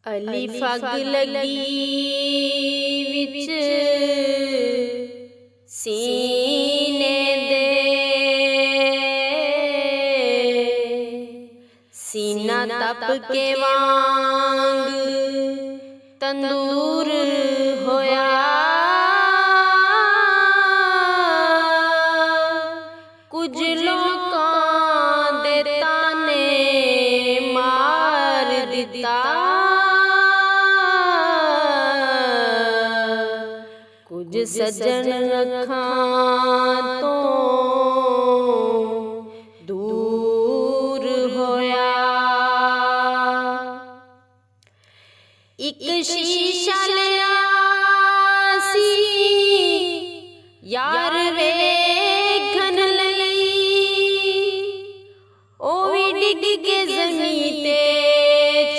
अली फग लगी विच सीने दे, सीना तप के वांग तंदूर होया। कुछ लोकां दे ताने मार दिता, कुछ सजन अखां तो दूर होया। एक शीशा लिया सी यार वेखन लई, ओ भी डिग के ज़मीन ते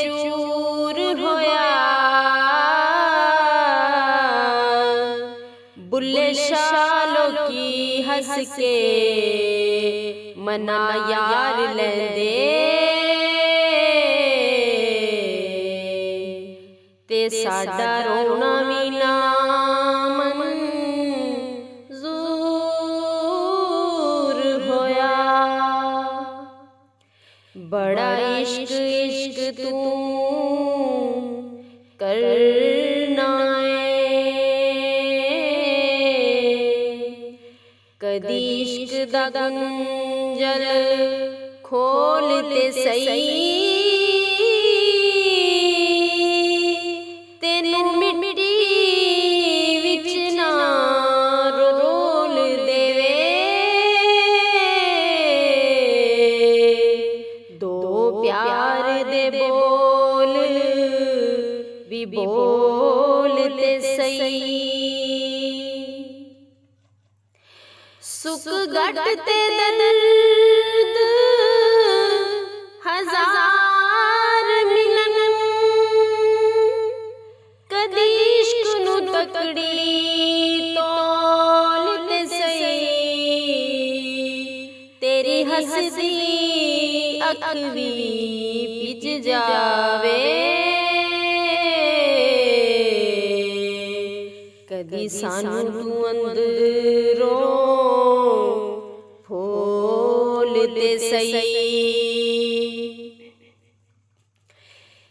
चूर होया। बुल्ले शाह लोकी हस के मना यार लेंदे, ते साडा रोना भी ना मंजूर होया। बड़ा इश्क इश्क तू करना कदी इश्क दा गंजल खोलते सही, तेनू मिट्टी विच ना रोल देवे। दो प्यार दे बोल भी बोलते सही। सुख घटते दर्द हजार मिलन, कदी इश्क नू तकड़ी तोलते सही। तेरी हसदी अख भी पिच जावे, कदी सानू तू अंदरों फोलते सही।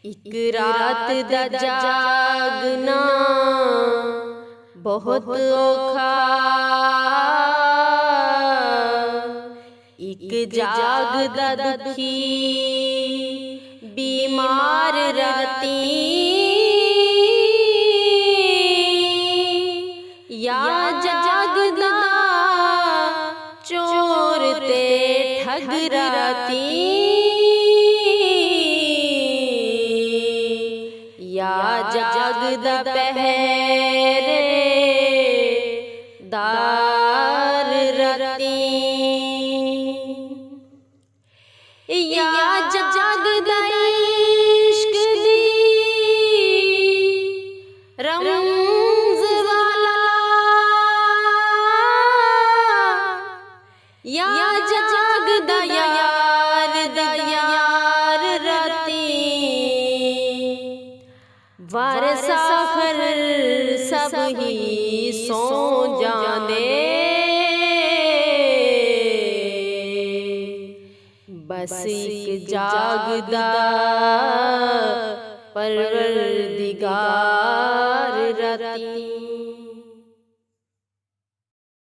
एक रात दा जागना बहुत औखा, एक जागदा दुखी बीमार राती, या जागदा चोर ते ठग राती, या जागदा पहरेदार राती, या जागदा इश्क दी रमज़ वाला, या जागदा यार दा यार राती। वारस आखर सब ही सो जांदे, बस एक जागदा परवरदिगार राती।